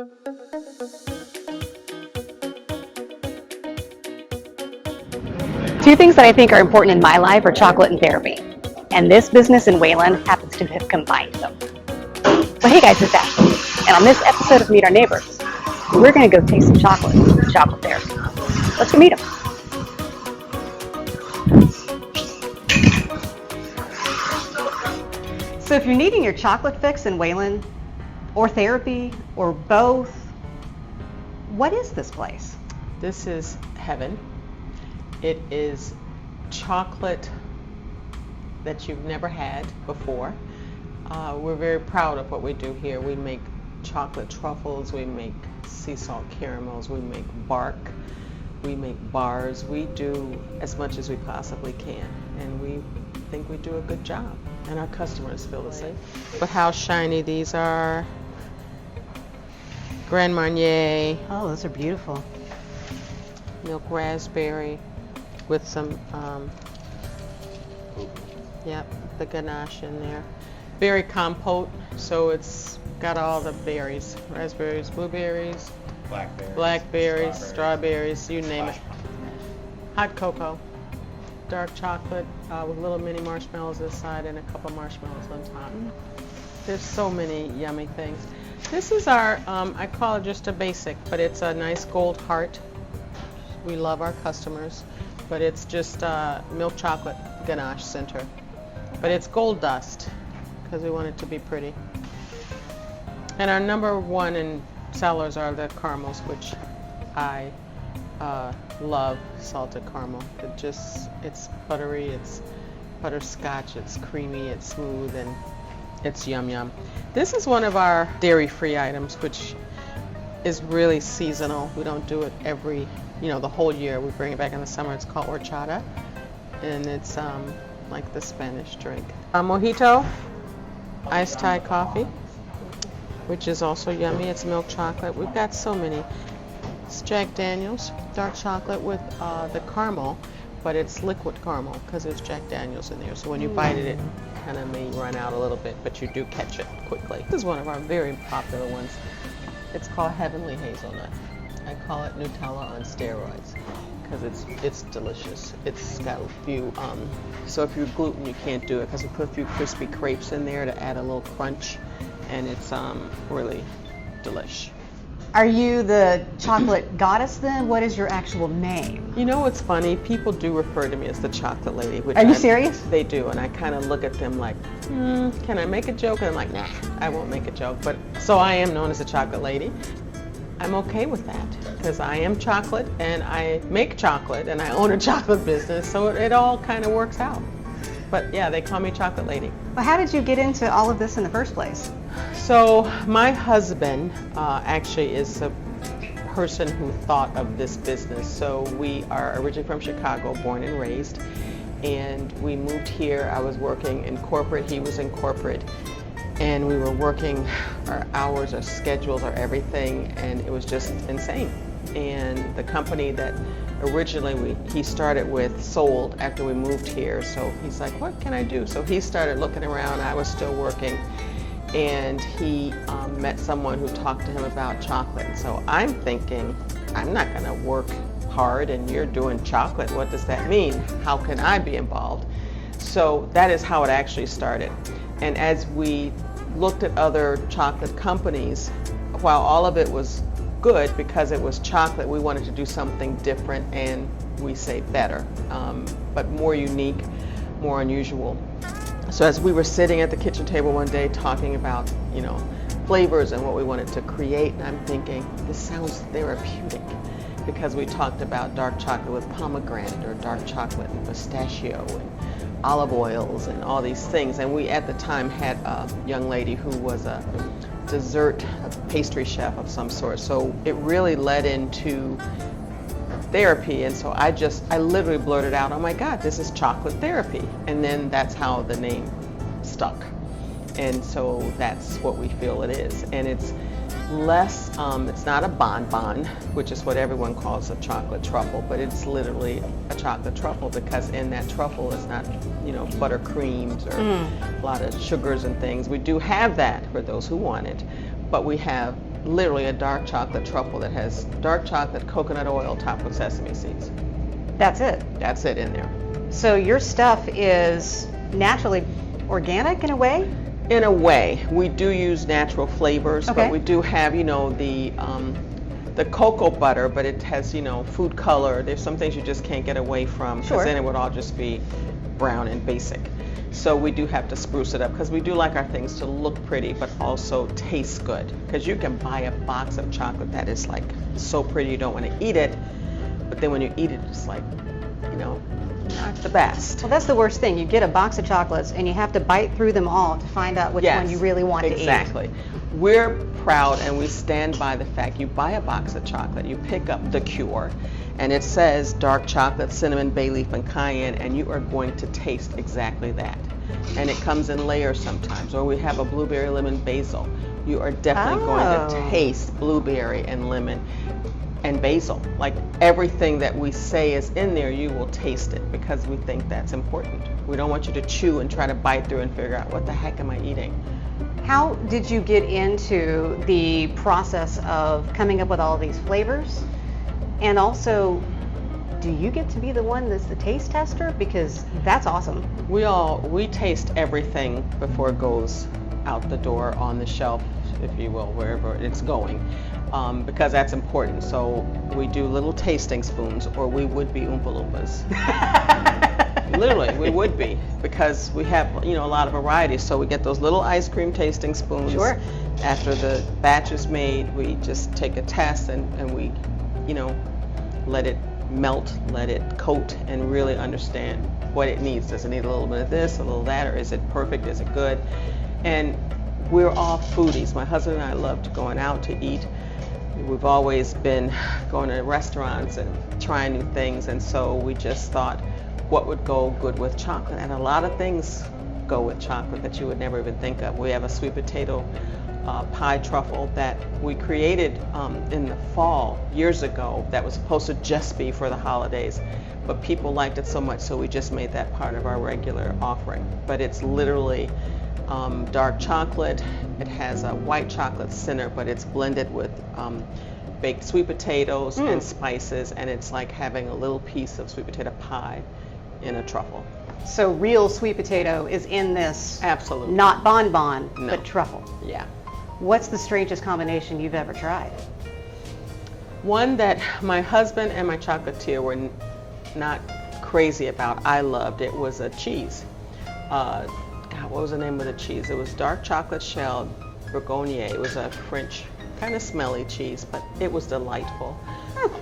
Two things that I think are important in my life are chocolate and therapy. And this business in Wayland happens to have combined them. So hey guys, it's Ashley. And on this episode of Meet Our Neighbors, we're going to go taste some chocolate with chocolate therapy. Let's go meet them. So if you're needing your chocolate fix in Wayland, or therapy, or both, what is this place? This is heaven. It is chocolate that you've never had before. We're very proud of what we do here. We make chocolate truffles, we make sea salt caramels, we make bark, we make bars. We do as much as we possibly can, and we think we do a good job, and our customers feel the same. But how shiny these are. Grand Marnier. Oh, those are beautiful. Milk raspberry with some, the ganache in there. Berry compote, so it's got all the berries. Raspberries, blueberries, blackberries, strawberries, you name it. Hot cocoa, dark chocolate with little mini marshmallows this side and a couple marshmallows on top. There's so many yummy things. This is our, I call it just a basic, but it's a nice gold heart. We love our customers, but it's just milk chocolate ganache center. But it's gold dust because we want it to be pretty. And our number one in sellers are the caramels, which I love salted caramel. It's buttery, it's butterscotch, it's creamy, it's smooth, and it's yum yum. This is one of our dairy-free items, which is really seasonal. We don't do it every, the whole year. We bring it back in the summer. It's called horchata, and it's like the Spanish drink. Mojito, iced Thai coffee, which is also yummy. It's milk chocolate. We've got so many. It's Jack Daniels, dark chocolate with the caramel, but it's liquid caramel because there's Jack Daniels in there. So when you bite it, it kind of may run out a little bit, but you do catch it quickly. This is one of our very popular ones. It's called Heavenly Hazelnut. I call it Nutella on steroids because it's delicious. It's got a few, so if you're gluten, you can't do it because we put a few crispy crepes in there to add a little crunch, and it's really delish. Are you the chocolate goddess then? What is your actual name? You know what's funny? People do refer to me as the chocolate lady. Are you serious? They do, and I kind of look at them like, can I make a joke? And I'm like, nah, I won't make a joke. But so I am known as the chocolate lady. I'm okay with that because I am chocolate and I make chocolate and I own a chocolate business, so it all kind of works out. But yeah, they call me chocolate lady. Well, how did you get into all of this in the first place? So my husband actually is a person who thought of this business. So we are originally from Chicago, born and raised, and we moved here. I was working in corporate, he was in corporate, and we were working our hours, our schedules, our everything, and it was just insane. And the company that originally he started with sold after we moved here, so he's like, what can I do? So he started looking around. I was still working, and he met someone who talked to him about chocolate. And so I'm thinking, I'm not going to work hard and you're doing chocolate. What does that mean? How can I be involved? So that is how it actually started. And as we looked at other chocolate companies, while all of it was good because it was chocolate, we wanted to do something different, and we say better, but more unique, more unusual. So as we were sitting at the kitchen table one day talking about, flavors and what we wanted to create, and I'm thinking, this sounds therapeutic, because we talked about dark chocolate with pomegranate or dark chocolate and pistachio and olive oils and all these things. And we at the time had a young lady who was a dessert, a pastry chef of some sort. So it really led into therapy. And so I literally blurted out, oh my God, this is chocolate therapy. And then that's how the name stuck. And so that's what we feel it is. And it's less, it's not a bonbon, which is what everyone calls a chocolate truffle, but it's literally a chocolate truffle because in that truffle is not, buttercreams or a lot of sugars and things. We do have that for those who want it, but we have literally a dark chocolate truffle that has dark chocolate coconut oil topped with sesame seeds. That's it. That's it in there. So your stuff is naturally organic in a way? In a way, we do use natural flavors, Okay. but we do have, the cocoa butter, but it has, food color. There's some things you just can't get away from, because Sure. then it would all just be brown and basic. So we do have to spruce it up, because we do like our things to look pretty, but also taste good. Because you can buy a box of chocolate that is like so pretty you don't want to eat it, but then when you eat it, it's like, not the best. Well, that's the worst thing. You get a box of chocolates and you have to bite through them all to find out which one you really want to eat. Exactly. We're proud and we stand by the fact you buy a box of chocolate, you pick up the Cure, and it says dark chocolate, cinnamon, bay leaf, and cayenne, and you are going to taste exactly that. And it comes in layers sometimes. Or we have a blueberry, lemon, basil. You are definitely going to taste blueberry and lemon and basil. Like everything that we say is in there, you will taste it, because we think that's important. We don't want you to chew and try to bite through and figure out what the heck am I eating. How did you get into the process of coming up with all these flavors? And also, do you get to be the one that's the taste tester? Because that's awesome. We taste everything before it goes out the door on the shelf, if you will, wherever it's going. Because that's important. So we do little tasting spoons, or we would be Oompa Loompas. Literally, we would be, because we have, a lot of variety. So we get those little ice cream tasting spoons. Sure. After the batch is made, we just take a test and we, let it melt, let it coat, and really understand what it needs. Does it need a little bit of this, a little of that, or is it perfect? Is it good? And we're all foodies. My husband and I loved going out to eat. We've always been going to restaurants and trying new things, and so we just thought, what would go good with chocolate? And a lot of things go with chocolate that you would never even think of. We have a sweet potato pie truffle that we created in the fall years ago that was supposed to just be for the holidays, but people liked it so much, so we just made that part of our regular offering. But it's literally dark chocolate. It has a white chocolate center, but it's blended with baked sweet potatoes and spices, and it's like having a little piece of sweet potato pie in a truffle. So real sweet potato is in this. Absolutely. Not bonbon, No. but truffle. Yeah. What's the strangest combination you've ever tried? One that my husband and my chocolatier were not crazy about, I loved. It was a cheese. God, what was the name of the cheese? It was dark chocolate shelled Bourgogne. It was a French, kind of smelly cheese, but it was delightful.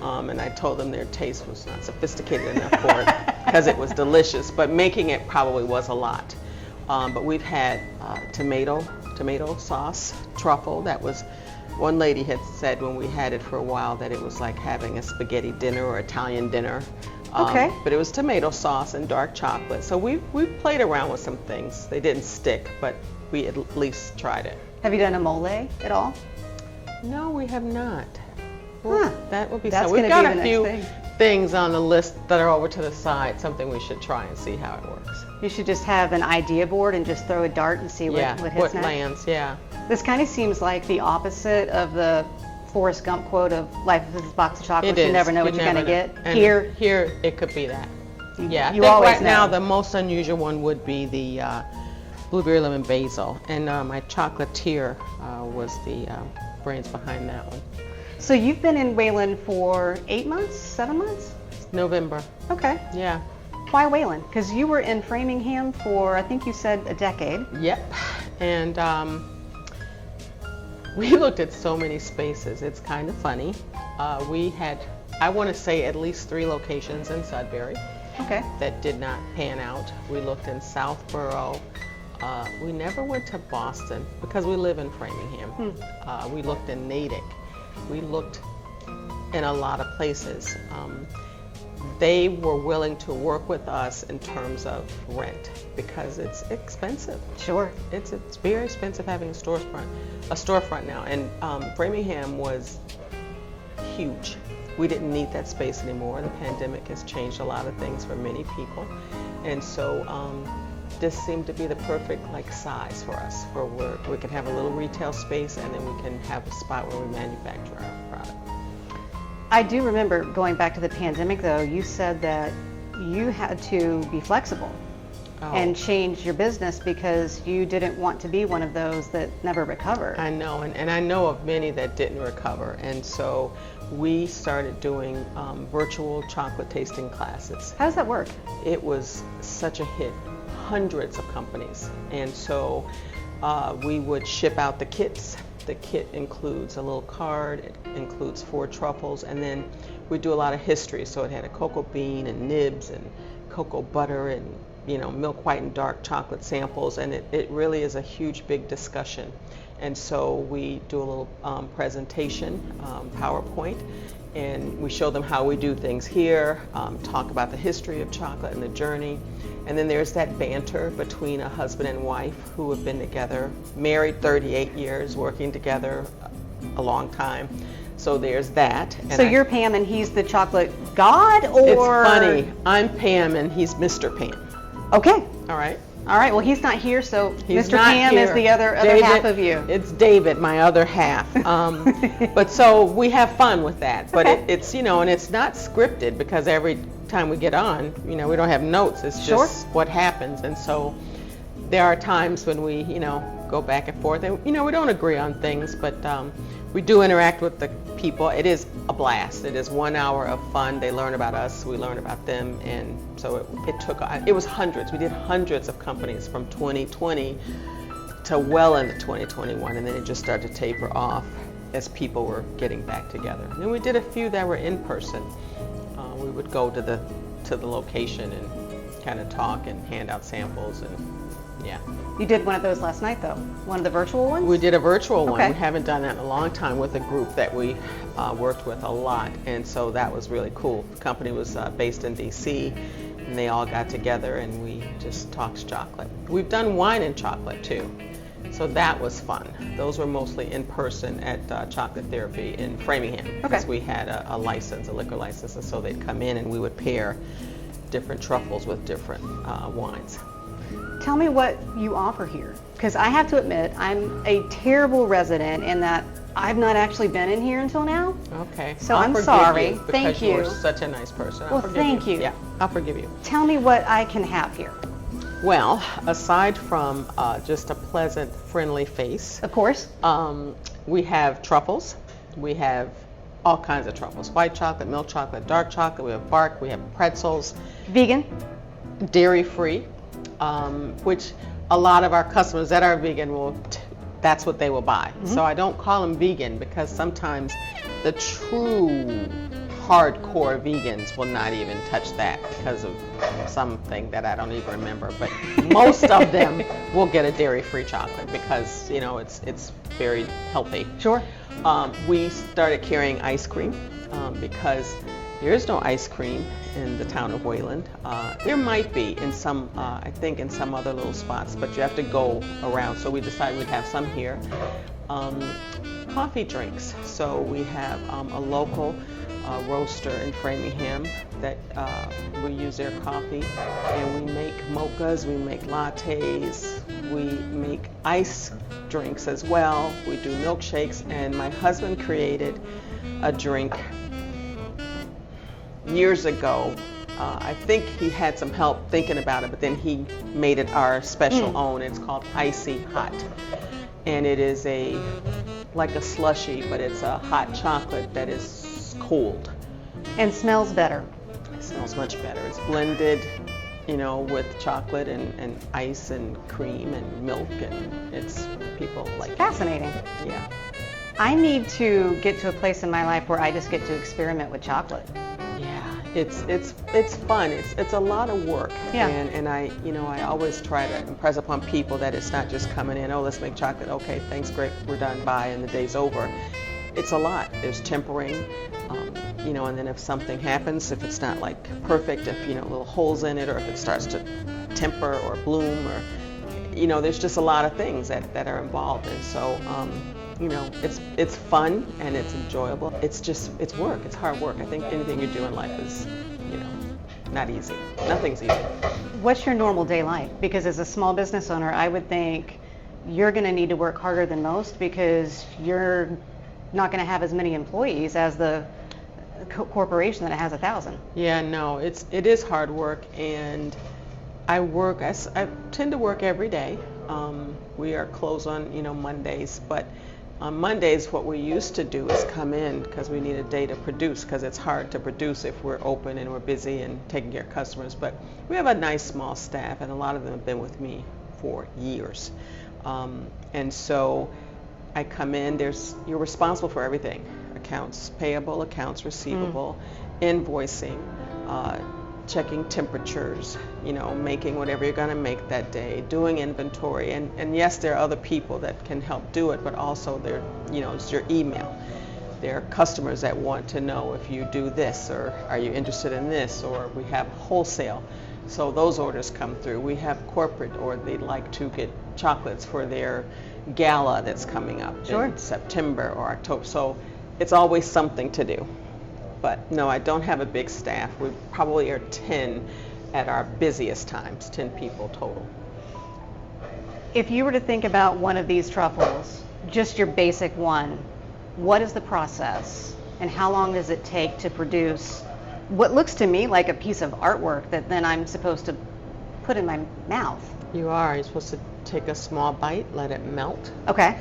And I told them their taste was not sophisticated enough for it, because it was delicious, but making it probably was a lot. But we've had tomato sauce truffle. That was, one lady had said when we had it for a while that it was like having a spaghetti dinner or Italian dinner. Okay. But it was tomato sauce and dark chocolate. So we played around with some things. They didn't stick, but we at least tried it. Have you done a mole at all? No, we have not. Well, that would be That's something. We've gonna got be a the few next thing. things on the list that are over to the side, something we should try and see how it works. You should just have an idea board and just throw a dart and see what hits what next. lands, yeah. This kind of seems like the opposite of the Forrest Gump quote of life is a box of chocolates. It is. You never know what you're never going to know. get. And here it could be that. Yeah, I you think always right now know. the most unusual one would be the blueberry lemon basil, and my chocolatier was the brains behind that one. So you've been in Wayland for 8 months, 7 months? November, Okay. yeah. Why Wayland? Because you were in Framingham for, I think you said, a decade. Yep, and we looked at so many spaces. It's kind of funny. We had, I want to say, at least 3 locations in Sudbury Okay. that did not pan out. We looked in Southborough. We never went to Boston because we live in Framingham. We looked in Natick. We looked in a lot of places. They were willing to work with us in terms of rent because it's expensive. Sure. It's very expensive having a storefront now. And Framingham was huge. We didn't need that space anymore. The pandemic has changed a lot of things for many people. And so this seemed to be the perfect like size for us, for where we can have a little retail space and then we can have a spot where we manufacture our product. I do remember going back to the pandemic though, you said that you had to be flexible and change your business because you didn't want to be one of those that never recovered. I know, and I know of many that didn't recover, and so we started doing virtual chocolate tasting classes. How does that work? It was such a hit, hundreds of companies, and so we would ship out the kits. The kit includes a little card, it includes 4 truffles, and then we do a lot of history, so it had a cocoa bean and nibs and cocoa butter and milk white and dark chocolate samples, and it really is a huge big discussion. And so we do a little presentation, PowerPoint, and we show them how we do things here, talk about the history of chocolate and the journey. And then there's that banter between a husband and wife who have been together, married 38 years, working together a long time. So there's that. And so you're Pam and he's the chocolate god, or? It's funny. I'm Pam and he's Mr. Pam. Okay. All right. All right. Well, he's not here, so He's Mr. not Pam here. is the other David, half of you. It's David, my other half. But so we have fun with that. But Okay. it's and it's not scripted because every time we get on, we don't have notes. It's just what happens. And so there are times when we, go back and forth, and we don't agree on things, but we do interact with the people. It is a blast. It is 1 hour of fun. They learn about us, we learn about them, and so it was hundreds. We did hundreds of companies from 2020 to well into 2021, and then it just started to taper off as people were getting back together. And then we did a few that were in person. We would go to the location and kind of talk and hand out samples, and yeah. You did one of those last night, though. One of the virtual ones? We did a virtual one. Okay. We haven't done that in a long time with a group that we worked with a lot, and so that was really cool. The company was based in DC, and they all got together and we just talked chocolate. We've done wine and chocolate too, so that was fun. Those were mostly in person at Chocolate Therapy in Framingham, because we had a license, a liquor license, and so they'd come in and we would pair different truffles with different wines. Tell me what you offer here, because I have to admit I'm a terrible resident in that I've not actually been in here until now. Okay. So I'll I'm forgive sorry. you because Thank you. You're such a nice person. I'll Well, forgive thank you. Yeah, I'll forgive you. Tell me what I can have here. Well, aside from just a pleasant, friendly face, Of course. we have truffles. We have all kinds of truffles: white chocolate, milk chocolate, dark chocolate. We have bark. We have pretzels. Vegan. Dairy-free, which a lot of our customers that are vegan that's what they will buy. So I don't call them vegan because sometimes the true hardcore vegans will not even touch that because of something that I don't even remember. But most of them will get a dairy-free chocolate because it's very healthy. Sure. We started carrying ice cream because there is no ice cream in the town of Wayland. There might be in some, I think in some other little spots, but you have to go around. So we decided we'd have some here. Coffee drinks. So we have a local roaster in Framingham that we use their coffee, and we make mochas, we make lattes, we make ice drinks as well. We do milkshakes, and my husband created a drink years ago. I think he had some help thinking about it, but then he made it our special own. It's called Icy Hot, and it is like a slushy, but it's a hot chocolate that is cold. And smells better. It smells much better. It's blended, with chocolate and ice and cream and milk, and people like it. Fascinating. Yeah. I need to get to a place in my life where I just get to experiment with chocolate. Yeah, it's fun. It's a lot of work. Yeah. And I always try to impress upon people that it's not just coming in, oh, let's make chocolate. Okay, thanks, great, we're done, bye, and the day's over. It's a lot. There's tempering, and then if something happens, if it's not like perfect, if little holes in it, or if it starts to temper or bloom, or there's just a lot of things that are involved. And so it's fun and it's enjoyable. It's work. It's hard work. I think anything you do in life is not easy. Nothing's easy. What's your normal day like? Because as a small business owner, I would think you're going to need to work harder than most because you're not going to have as many employees as the corporation that has 1,000. Yeah, no, it is hard work, and I tend to work every day. We are closed on Mondays, but on Mondays what we used to do is come in because we need a day to produce, because it's hard to produce if we're open and we're busy and taking care of customers. But we have a nice small staff, and a lot of them have been with me for years. And so I come in, you're responsible for everything: accounts payable, accounts receivable, invoicing, checking temperatures, making whatever you're going to make that day, doing inventory. And yes, there are other people that can help do it, but also it's your email. There are customers that want to know if you do this, or are you interested in this, or we have wholesale. So those orders come through. We have corporate, or they'd like to get chocolates for their gala that's coming up in September or October. So it's always something to do. But no, I don't have a big staff. We probably are 10 at our busiest times, 10 people total. If you were to think about one of these truffles, just your basic one, what is the process and how long does it take to produce what looks to me like a piece of artwork that then I'm supposed to put in my mouth? You're supposed to take a small bite, let it melt. Okay.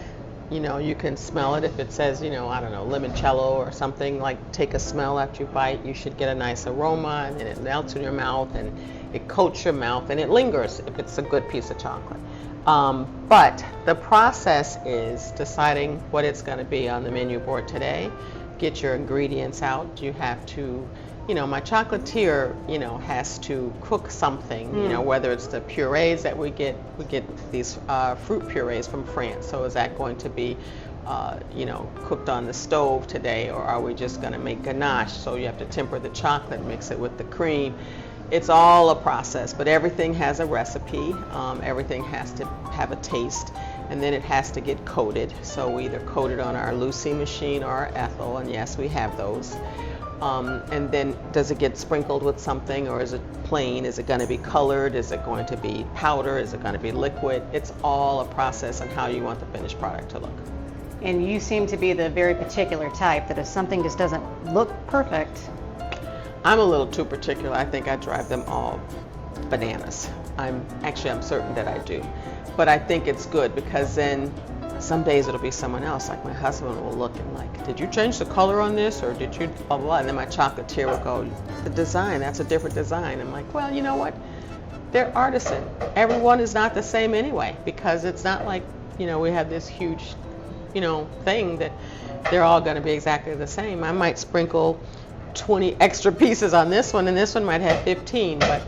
You can smell it. If it says, I don't know, limoncello or something, like take a smell after you bite. You should get a nice aroma, and then it melts in your mouth and it coats your mouth and it lingers if it's a good piece of chocolate. But the process is deciding what it's going to be on the menu board today. Get your ingredients out. You have to, my chocolatier, has to cook something, whether it's the purees that we get these fruit purees from France. So is that going to be, cooked on the stove today, or are we just going to make ganache? So you have to temper the chocolate, mix it with the cream. It's all a process, but everything has a recipe. Everything has to have a taste, and then it has to get coated. So we either coat it on our Lucy machine or our Ethel, and yes, we have those. And then does it get sprinkled with something, or is it plain? Is it going to be colored? Is it going to be powder? Is it going to be liquid? It's all a process on how you want the finished product to look. And you seem to be the very particular type that if something just doesn't look perfect. I'm a little too particular. I think I drive them all bananas. I'm certain that I do. But I think it's good, because then some days it'll be someone else, like my husband will look and like, did you change the color on this, or did you blah, blah, blah? And then my chocolatier will go, the design, that's a different design. I'm like, well, you know what? They're artisan. Everyone is not the same anyway, because it's not like, we have this huge, thing that they're all going to be exactly the same. I might sprinkle 20 extra pieces on this one, and this one might have 15. But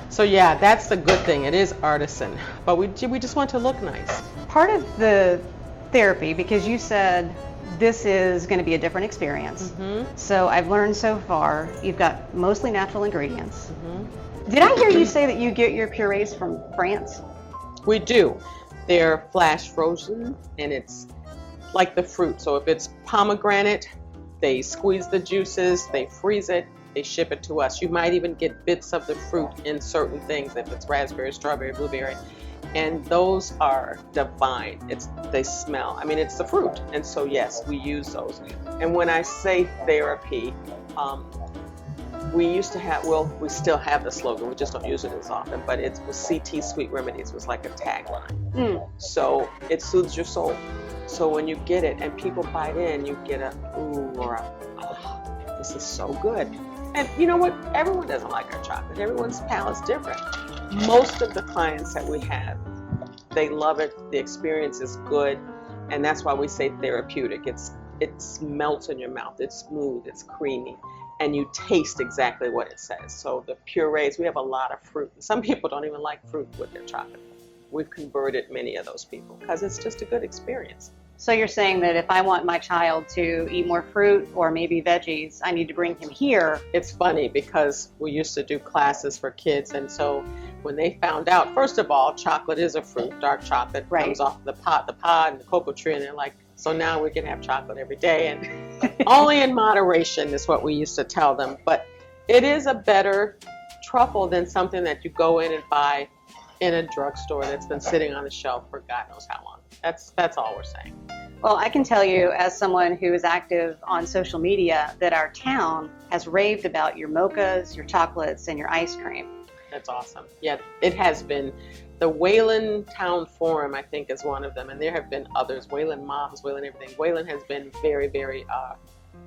so yeah, that's the good thing. It is artisan, but we just want to look nice. Part of the therapy, because you said this is going to be a different experience. So I've learned so far you've got mostly natural ingredients. Did I hear you say that you get your purees from France? We do. They're flash frozen, and it's like the fruit. So if it's pomegranate, they squeeze the juices, they freeze it, they ship it to us. You might even get bits of the fruit in certain things, if it's raspberry, strawberry, blueberry. And those are divine. They smell. It's the fruit. And so yes, we use those. And when I say therapy, we used to have, we still have the slogan, we just don't use it as often, but it was CT Sweet Remedies was like a tagline. So it soothes your soul. So when you get it and people bite in, you get a ooh or a oh, this is so good. And you know what? Everyone doesn't like our chocolate. Everyone's palate's different. Most of the clients that we have, they love it. The experience is good, and that's why we say therapeutic. It melts in your mouth. It's smooth. It's creamy, and you taste exactly what it says. So the purees, we have a lot of fruit. Some people don't even like fruit with their chocolate. We've converted many of those people because it's just a good experience. So you're saying that if I want my child to eat more fruit or maybe veggies, I need to bring him here. It's funny because we used to do classes for kids, and so when they found out, first of all, chocolate is a fruit, dark chocolate comes off the pod and the cocoa tree, and they're like, so now we can have chocolate every day, and only in moderation is what we used to tell them. But it is a better truffle than something that you go in and buy in a drugstore that's been sitting on the shelf for God knows how long. That's all we're saying. Well, I can tell you as someone who is active on social media that our town has raved about your mochas, your chocolates, and your ice cream. That's awesome. Yeah, it has been. The Wayland Town Forum, I think, is one of them, and there have been others. Wayland Moms, Wayland everything. Wayland has been very, very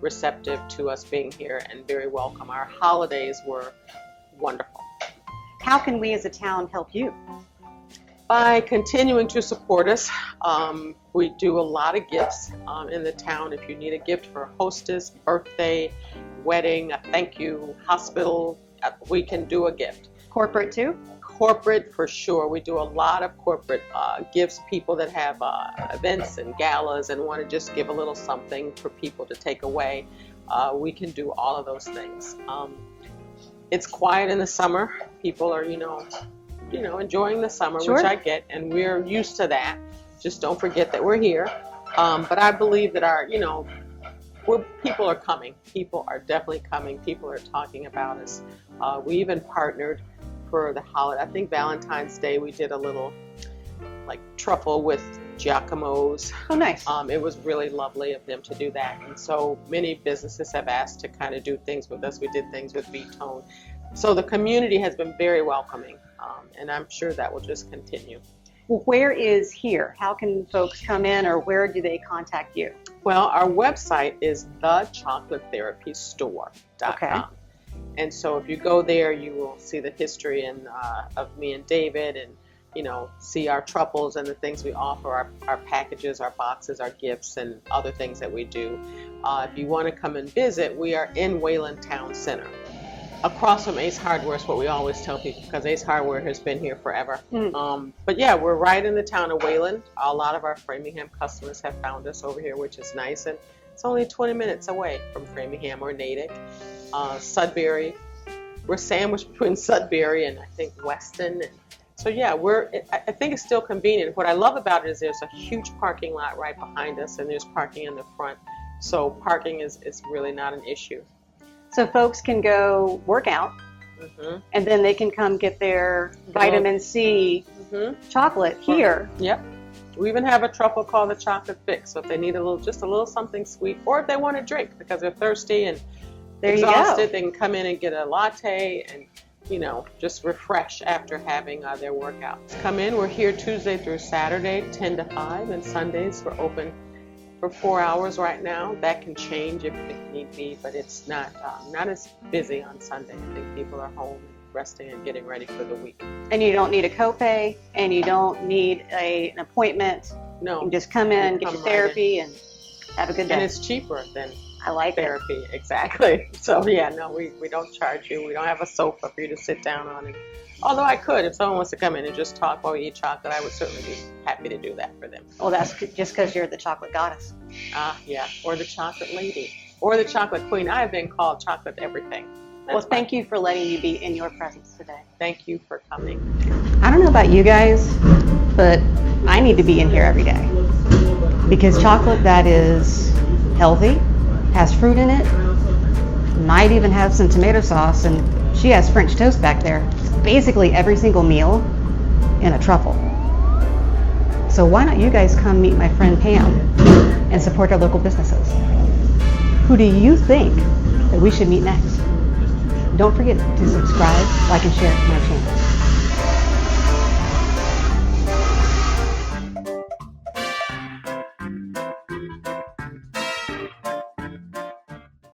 receptive to us being here and very welcome. Our holidays were wonderful. How can we as a town help you? By continuing to support us. We do a lot of gifts in the town. If you need a gift for a hostess, birthday, wedding, a thank you, hospital, we can do a gift. Corporate too? Corporate for sure. We do a lot of corporate gifts, people that have events and galas and want to just give a little something for people to take away. We can do all of those things. It's quiet in the summer. People are, enjoying the summer, Sure. which I get, and we're used to that. Just don't forget that we're here. But I believe that people are coming. People are definitely coming. People are talking about us. We even partnered for the holiday. I think Valentine's Day we did a little truffle with Giacomo's. Oh, nice. It was really lovely of them to do that. And so many businesses have asked to kind of do things with us. We did things with B-Tone. So the community has been very welcoming, and I'm sure that will just continue. Well, where is here? How can folks come in, or where do they contact you? Well, our website is thechocolatetherapystore.com. Okay. And so if you go there, you will see the history of me and David, and see our truffles and the things we offer, our packages, our boxes, our gifts, and other things that we do. If you want to come and visit, we are in Wayland Town Center. Across from Ace Hardware is what we always tell people, because Ace Hardware has been here forever. But yeah, we're right in the town of Wayland. A lot of our Framingham customers have found us over here, which is nice. And it's only 20 minutes away from Framingham or Natick. Sudbury, we're sandwiched between Sudbury and I think Weston. And so yeah, I think it's still convenient. What I love about it is there's a huge parking lot right behind us, and there's parking in the front. So parking is really not an issue. So folks can go work out, and then they can come get their vitamin C chocolate here. Yep. We even have a truffle called the Chocolate Fix. So if they need just a little something sweet, or if they want to drink because they're thirsty and exhausted, they can come in and get a latte and just refresh after having their workouts. Come in. We're here Tuesday through Saturday, 10 to 5, and Sundays we're open for 4 hours right now. That can change if need be, but it's not as busy on Sunday. I think people are home resting and getting ready for the week. And you don't need a copay, and you don't need an appointment. No. You can just come in, get your therapy, and have a good day. And it's cheaper than I like therapy. Exactly. So yeah, no, we don't charge you. We don't have a sofa for you to sit down on. And although I could, if someone wants to come in and just talk while we eat chocolate, I would certainly be happy to do that for them. Well, that's just because you're the chocolate goddess. Yeah, or the chocolate lady, or the chocolate queen. I have been called chocolate everything. Well, thank you for letting me be in your presence today. Thank you for coming. I don't know about you guys, but I need to be in here every day, because chocolate that is healthy, has fruit in it, might even have some tomato sauce, and she has French toast back there. It's basically every single meal in a truffle. So why don't you guys come meet my friend Pam and support our local businesses? Who do you think that we should meet next? Don't forget to subscribe, like, and share my channel.